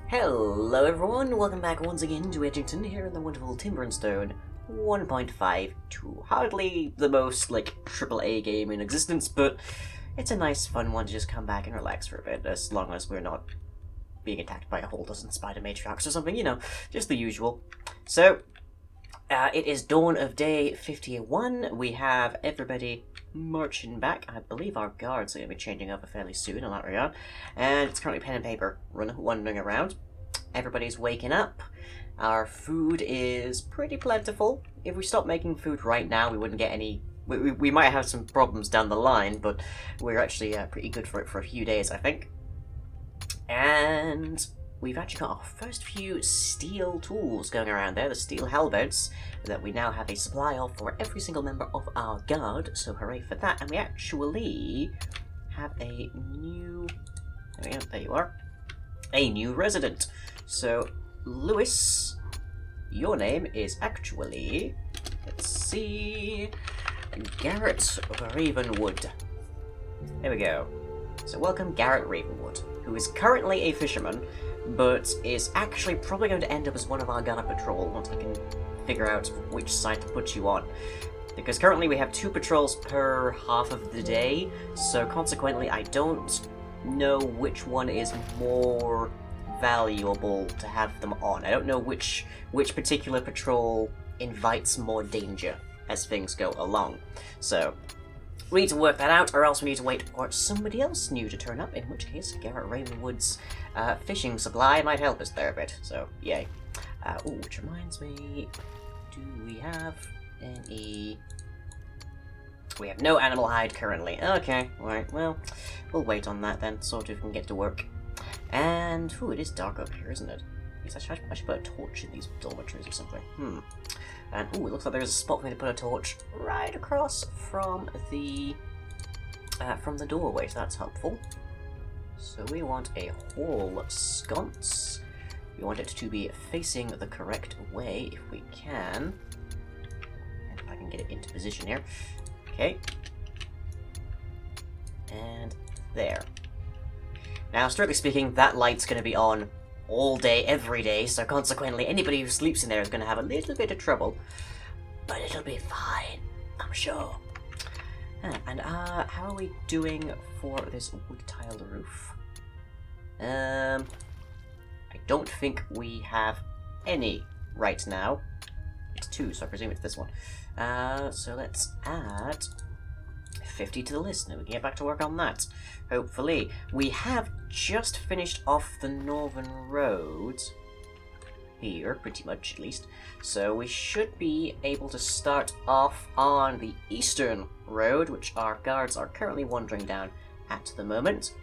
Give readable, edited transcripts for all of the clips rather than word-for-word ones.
Hello everyone, welcome back once again to Edgington here in the wonderful Timber and Stone 1.52. Hardly the most, AAA game in existence, but it's a nice fun one to just come back and relax for a bit, as long as we're not being attacked by a whole dozen spider matriarchs or something, just the usual. So, it is dawn of day 51, we have everybody marching back. I believe our guards are going to be changing over fairly soon in that regard. And it's currently pen and paper wandering around. Everybody's waking up. Our food is pretty plentiful. If we stop making food right now, we wouldn't get any... We might have some problems down the line, but we're actually pretty good for it for a few days, I think. And we've actually got our first few steel tools going around there, the steel halberds, that we now have a supply of for every single member of our guard, so hooray for that. And we actually have a new... There we go, there you are. A new resident. So, Lewis, your name is actually... Let's see... Garrett Ravenwood. There we go. So welcome Garrett Ravenwood, who is currently a fisherman, but is actually probably going to end up as one of our guard patrol once I can figure out which side to put you on. Because currently we have 2 patrols per half of the day, so consequently I don't know which one is more valuable to have them on. I don't know which particular patrol invites more danger as things go along. So we need to work that out, or else we need to wait for somebody else new to turn up, in which case Garrett Ravenwood's fishing supply might help us there a bit, so yay. Which reminds me, do we have any... We have no animal hide currently. Okay, right, well, we'll wait on that then, sort of, and get to work. And, it is dark up here, isn't it? Yes, I should put a torch in these dormitories or something. And, it looks like there's a spot for me to put a torch right across from the doorway, so that's helpful. So we want a hall sconce. We want it to be facing the correct way, if we can. And if I can get it into position here. Okay. And there. Now, strictly speaking, that light's going to be on all day, every day, so consequently anybody who sleeps in there is going to have a little bit of trouble. But it'll be fine, I'm sure. And how are we doing for this wood-tiled roof? I don't think we have any right now. It's 2, so I presume it's this one. So let's add 50 to the list, and we can get back to work on that. Hopefully. We have just finished off the northern road. Here, pretty much, at least. So we should be able to start off on the eastern road, which our guards are currently wandering down at the moment.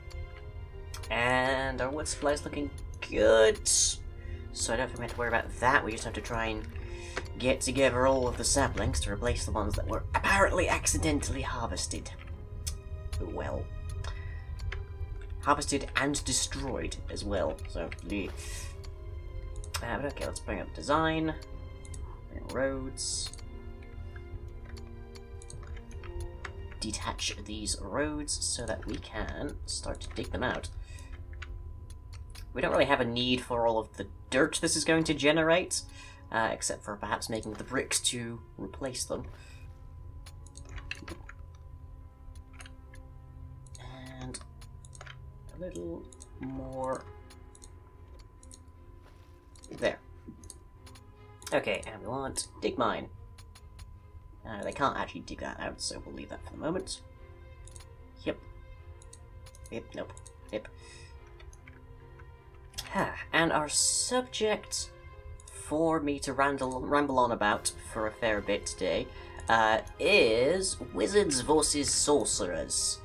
And our wood supply is looking good. So I don't think we have to worry about that. We just have to try and get together all of the saplings to replace the ones that were apparently accidentally harvested. Well, harvested and destroyed as well, so but okay, let's bring up design, bring roads, detach these roads so that we can start to dig them out. We don't really have a need for all of the dirt this is going to generate, except for perhaps making the bricks to replace them. And a little more there. Okay, and we want dig mine. They can't actually dig that out, so we'll leave that for the moment. Yep. Yep, nope. Yep. And our subject for me to ramble on about for a fair bit today is Wizards vs. Sorcerers.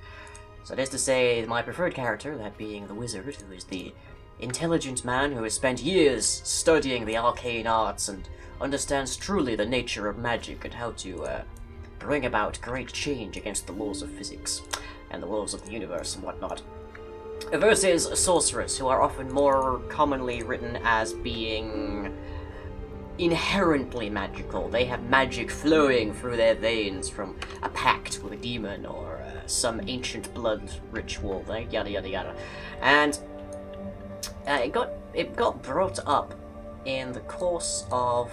So that is to say, my preferred character, that being the wizard, who is the intelligent man who has spent years studying the arcane arts and understands truly the nature of magic and how to bring about great change against the laws of physics and the laws of the universe and whatnot. Versus sorcerers, who are often more commonly written as being inherently magical. They have magic flowing through their veins from a pact with a demon or some ancient blood ritual, yada yada yada. And It got brought up in the course of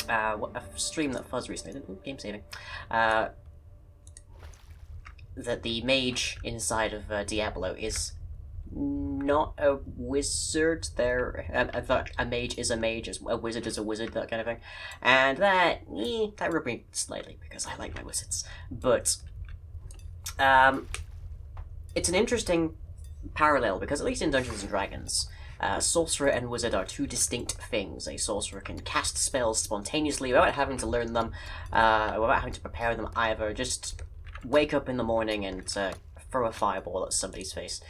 a stream that Fuzz recently did. Ooh, game saving. That the mage inside of Diablo is not a wizard. I thought a mage is a mage, a wizard is a wizard, that kind of thing. And that rubbed me slightly because I like my wizards. But it's an interesting parallel because at least in Dungeons and Dragons, sorcerer and wizard are two distinct things. A sorcerer can cast spells spontaneously without having to learn them, without having to prepare them either. Just wake up in the morning and throw a fireball at somebody's face.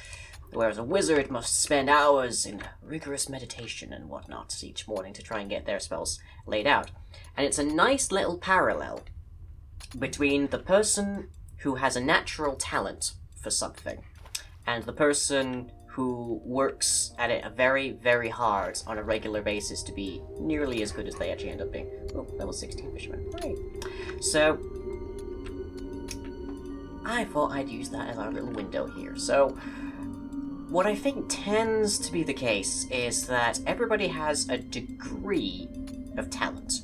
Whereas a wizard must spend hours in rigorous meditation and whatnot each morning to try and get their spells laid out. And it's a nice little parallel between the person who has a natural talent for something and the person who works at it very, very hard on a regular basis to be nearly as good as they actually end up being. Oh, level 16 fisherman. Right. So, I thought I'd use that as our little window here. So, what I think tends to be the case is that everybody has a degree of talent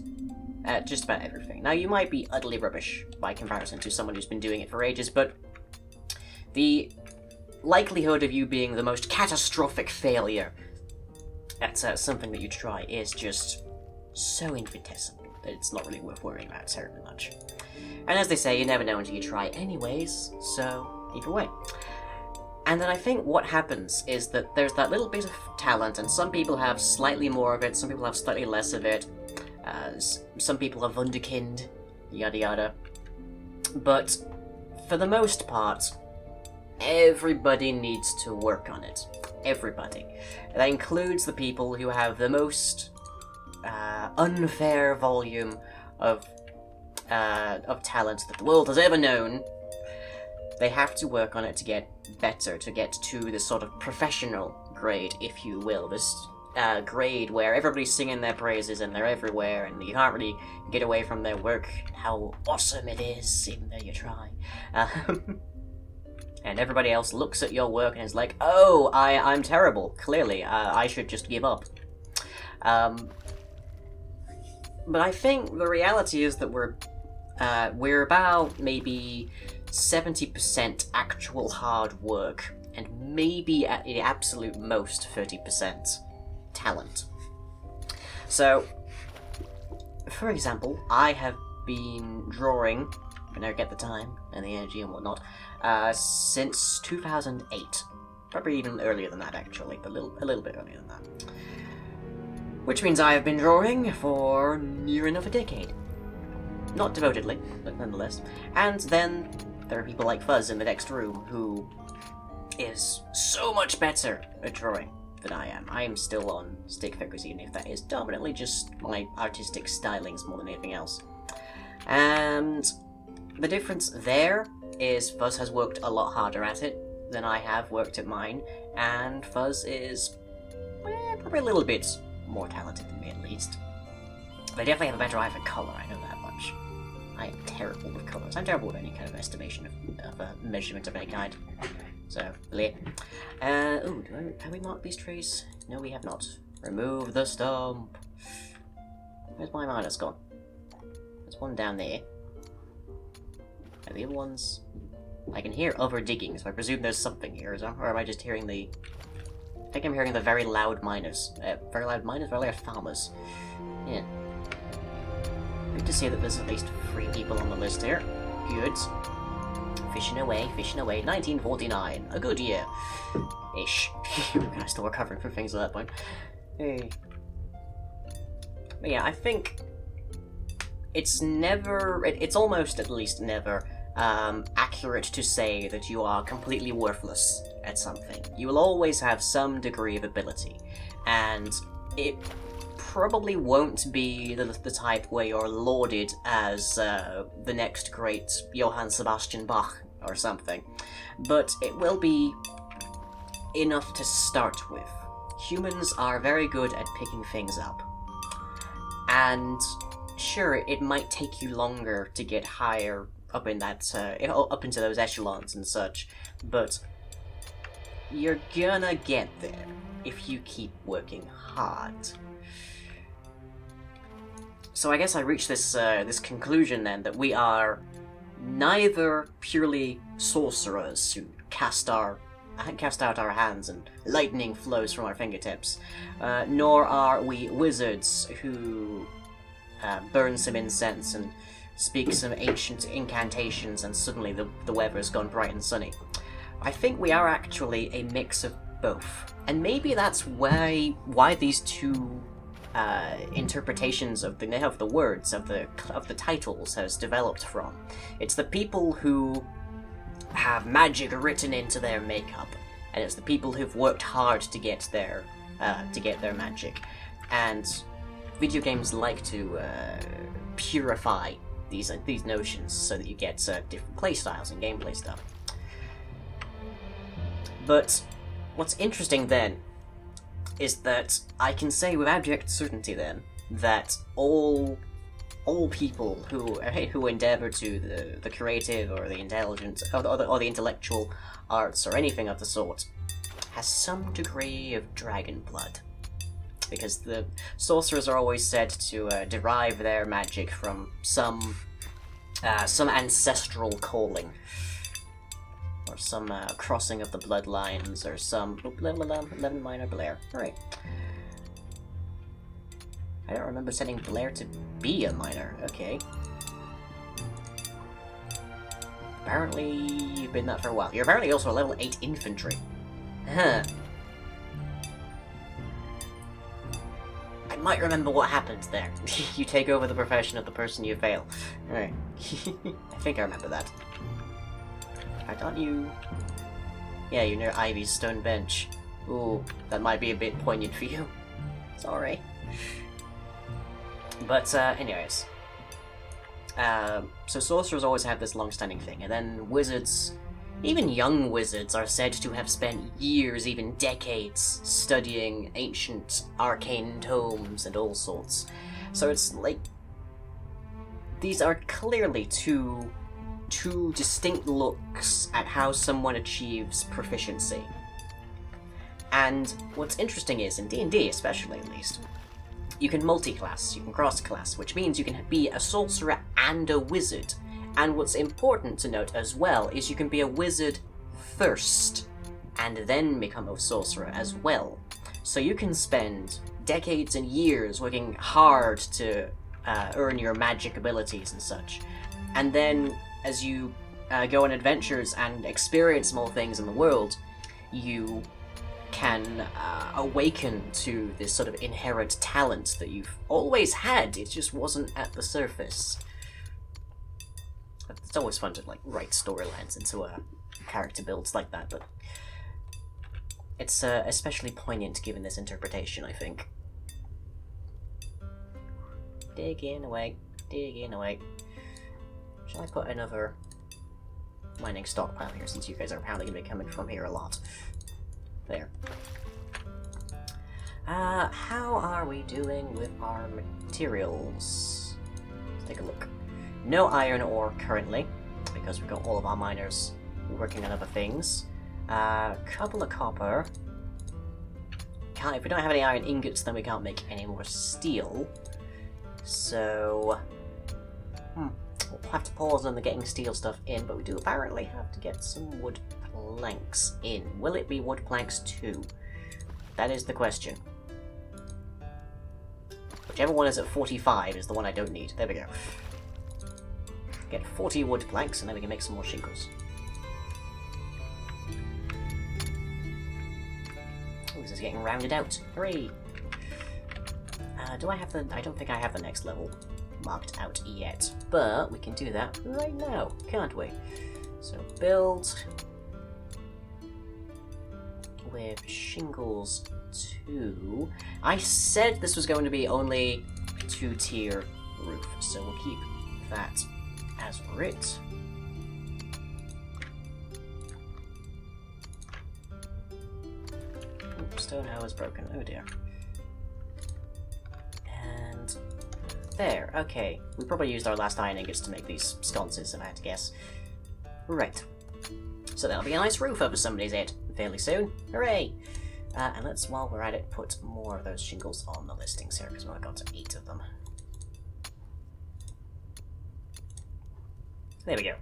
at just about everything. Now, you might be utterly rubbish by comparison to someone who's been doing it for ages, but the likelihood of you being the most catastrophic failure at something that you try is just so infinitesimal that it's not really worth worrying about terribly much. And as they say, you never know until you try anyways, so either way. And then I think what happens is that there's that little bit of talent, and some people have slightly more of it, some people have slightly less of it, some people are wunderkind, yada yada. But for the most part, everybody needs to work on it. Everybody. That includes the people who have the most unfair volume of talent that the world has ever known. They have to work on it to get better, to get to this sort of professional grade, if you will. This grade where everybody's singing their praises and they're everywhere and you can't really get away from their work and how awesome it is, even though you try. And everybody else looks at your work and is like, oh, I'm terrible, clearly, I should just give up. But I think the reality is that we're about maybe 70% actual hard work, and maybe at the absolute most 30% talent. So, for example, I have been drawing, when I get the time and the energy and whatnot, since 2008. Probably even earlier than that, actually, but a little bit earlier than that. Which means I have been drawing for near enough a decade. Not devotedly, but nonetheless. And then there are people like Fuzz in the next room who is so much better at drawing than I am. I am still on stick figures, even if that is dominantly just my artistic stylings more than anything else. And the difference there is Fuzz has worked a lot harder at it than I have worked at mine, and Fuzz is probably a little bit more talented than me, at least. They definitely have a better eye for colour, I know that much. I am terrible with colours. I'm terrible with any kind of estimation of a measurement of any kind. So, bleh. Have we marked these trees? No, we have not. Remove the stump. Where's my minus gone? There's one down there. And the other ones... I can hear other digging, so I presume there's something here, or am I just hearing the... I think I'm hearing the very loud miners. Very loud farmers. Yeah. Good to see that there's at least 3 people on the list here. Good. Fishing away. 1949. A good year. Ish. We're kind of still recovering from things at that point. Hey. But yeah, I think... It's almost at least never accurate to say that you are completely worthless at something. You will always have some degree of ability, and it probably won't be the type where you're lauded as the next great Johann Sebastian Bach or something, but it will be enough to start with. Humans are very good at picking things up, and sure, it might take you longer to get higher up in that, up into those echelons and such, but you're gonna get there. if you keep working hard. So I guess I reached this this conclusion then, that we are neither purely sorcerers who cast out our hands and lightning flows from our fingertips, nor are we wizards who burn some incense and speak some ancient incantations and suddenly the weather's gone bright and sunny. I think we are actually a mix of both. And maybe that's why these two interpretations of the words, of the titles has developed from. It's the people who have magic written into their makeup, and it's the people who've worked hard to get their magic. And video games like to purify these notions so that you get different playstyles and gameplay stuff. But what's interesting then is that I can say with abject certainty then that all people who endeavour to the creative or the intelligent or the intellectual arts or anything of the sort has some degree of dragon blood, because the sorcerers are always said to derive their magic from some ancestral calling, or some crossing of the bloodlines, or some 11 minor Blair. Alright. I don't remember setting Blair to be a minor. Okay. Apparently you've been that for a while. You're apparently also a level 8 infantry. Huh. I might remember what happened there. You take over the profession of the person you fail. Alright. I think I remember that. Aren't you... Yeah, you're near Ivy's stone bench. Ooh, that might be a bit poignant for you. Sorry. But, anyways. So sorcerers always have this long-standing thing, and then wizards, even young wizards, are said to have spent years, even decades, studying ancient arcane tomes and all sorts. So it's like... These are clearly two distinct looks at how someone achieves proficiency. And what's interesting is, in D&D especially at least, you can multi-class, you can cross-class, which means you can be a sorcerer and a wizard. And what's important to note as well is you can be a wizard first, and then become a sorcerer as well. So you can spend decades and years working hard to earn your magic abilities and such. And then, as you go on adventures and experience more things in the world, you can awaken to this sort of inherent talent that you've always had, it just wasn't at the surface. It's always fun to write storylines into character builds like that, but it's especially poignant given this interpretation, I think. Digging away, digging away. Shall I put another mining stockpile here, since you guys are apparently going to be coming from here a lot? There. How are we doing with our materials? Let's take a look. No iron ore currently, because we've got all of our miners working on other things. Couple of copper. If we don't have any iron ingots, then we can't make any more steel. So... we'll have to pause on the getting steel stuff in, but we do apparently have to get some wood planks in. Will it be wood planks too? That is the question. Whichever one is at 45 is the one I don't need. There we go. Get 40 wood planks, and then we can make some more shingles. Oh, this is getting rounded out. Hooray! Do I have the... I don't think I have the next level marked out yet, but we can do that right now, can't we? So build with shingles 2. I said this was going to be only 2-tier roof, so we'll keep that as writ. Oops, stone hoe is broken. Oh dear. And there. Okay, we probably used our last iron ingots to make these sconces, if I had to guess. Right. So that'll be a nice roof over somebody's head fairly soon. Hooray! And let's, while we're at it, put more of those shingles on the listings here, because we've got 8 of them. There we go.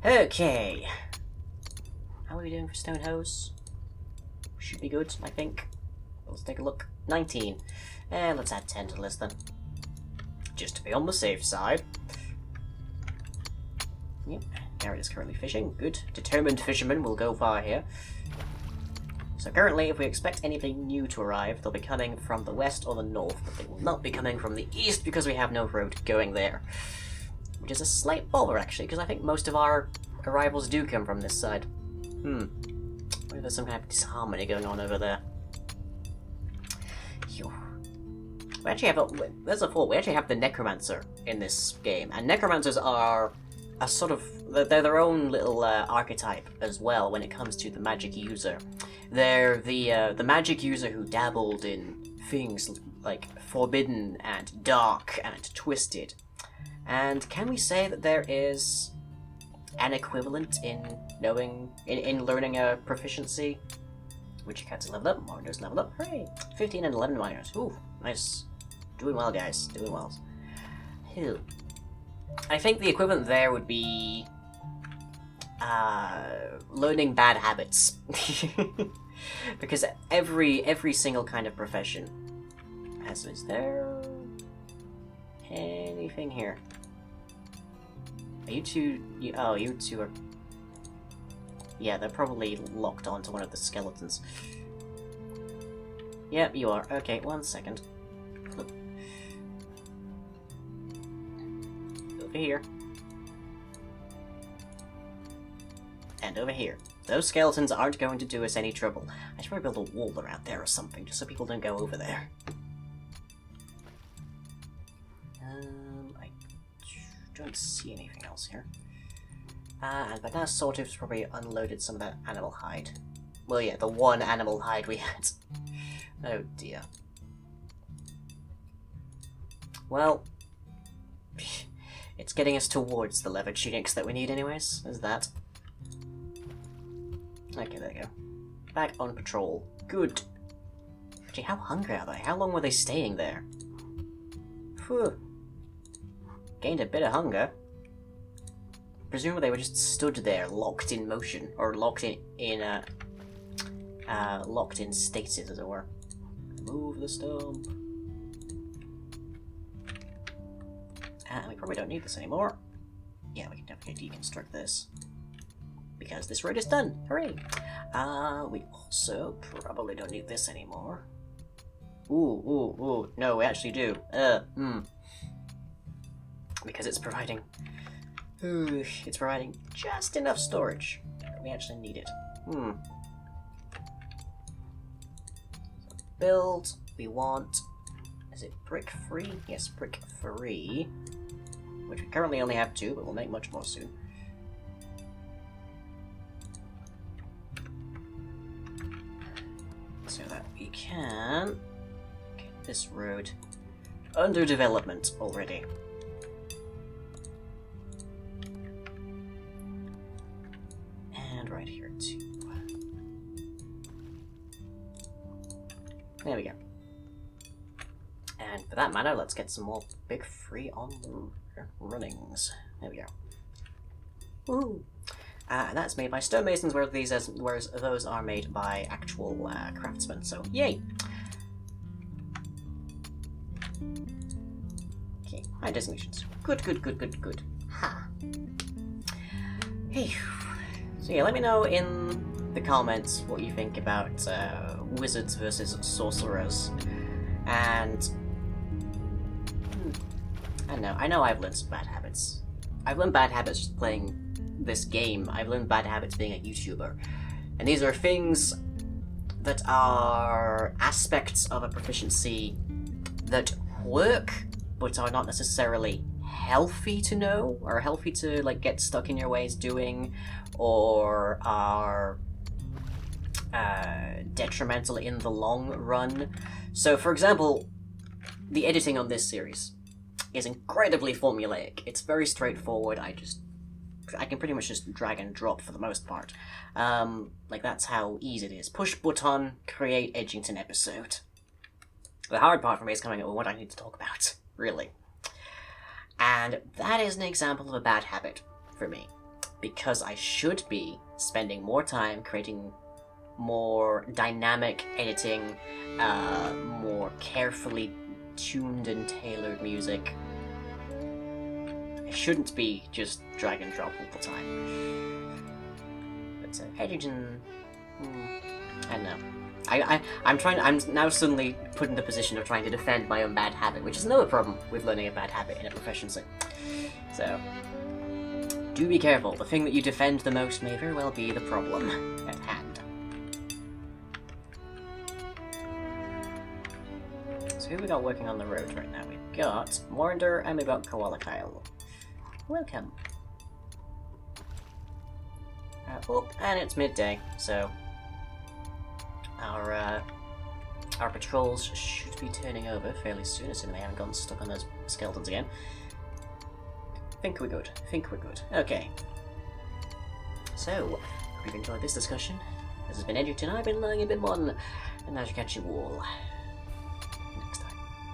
Okay. How are we doing for stone hose? Should be good, I think. Let's take a look. 19. And let's add 10 to the list then. Just to be on the safe side. Yep, Garrett is currently fishing. Good. Determined fisherman will go far here. So currently, if we expect anything new to arrive, they'll be coming from the west or the north, but they will not be coming from the east because we have no road going there. Which is a slight bother, actually, because I think most of our arrivals do come from this side. Maybe there's some kind of disharmony going on over there. We actually have there's a thought, we actually have the Necromancer in this game, and Necromancers are a sort of, they're their own little archetype as well when it comes to the magic user. They're the magic user who dabbled in things like forbidden and dark and twisted. And can we say that there is an equivalent in learning a proficiency? Which you can't level up, Monitors level up. Hooray! 15 and 11 minors. Ooh, nice. Doing well, guys. Doing well. Ew. I think the equivalent there would be learning bad habits. Because every single kind of profession has. Is there anything here? Are you two? You two are. Yeah, they're probably locked onto one of the skeletons. Yep, you are. Okay, 1 second. Over here. And over here. Those skeletons aren't going to do us any trouble. I should probably build a wall around there or something, just so people don't go over there. I don't see anything else here. And by now Sawtooth's probably unloaded some of that animal hide. Well, yeah, the one animal hide we had. Oh dear. Well, it's getting us towards the leather tunics that we need anyways, is that. Okay, there you go. Back on patrol. Good. Gee, how hungry are they? How long were they staying there? Phew. Gained a bit of hunger. Presumably they were just stood there, locked in motion, or locked in stasis, as it were. Move the stump. And we probably don't need this anymore. Yeah, we can definitely deconstruct this. Because this road is done! Hooray! We also probably don't need this anymore. Ooh. No, we actually do. Because it's providing... it's providing just enough storage. We actually need it. So build, we want... Is it brick free? Yes, brick free. Which we currently only have 2, but we'll make much more soon. So that we can get this road under development already. And right here too. There we go. And for that matter, let's get some more big free on the runnings. There we go. Woo! And that's made by stonemasons, whereas those are made by actual craftsmen, so yay! Okay, high designations. Good. Ha! Hey. So yeah, let me know in the comments what you think about Wizards versus Sorcerers. And... I know I've learned some bad habits. I've learned bad habits just playing this game. I've learned bad habits being a YouTuber. And these are things that are aspects of a proficiency that work, but are not necessarily healthy to know, or healthy to like get stuck in your ways doing, or are detrimental in the long run. So for example, the editing on this series is incredibly formulaic. It's very straightforward. I just I can pretty much just drag and drop for the most part. Like, that's how easy it is. Push button, create Edgington episode. The hard part for me is coming up with what I need to talk about, really. And that is an example of a bad habit for me, because I should be spending more time creating more dynamic editing, more carefully tuned and tailored music. I shouldn't be just drag and drop all the time. But Edgington, I don't know. I'm now suddenly put in the position of trying to defend my own bad habit, which is another problem with learning a bad habit in a proficiency. So, do be careful. The thing that you defend the most may very well be the problem at hand. So who we got working on the road right now? We've got Morinder and we've got Koala Kyle. Welcome. And it's midday, so our patrols should be turning over fairly soon, assuming they haven't gotten stuck on those skeletons again. Think we're good. Okay. So, hope you've enjoyed this discussion. This has been Edgington, I've been Lying in Bin 1, and now you catch you all.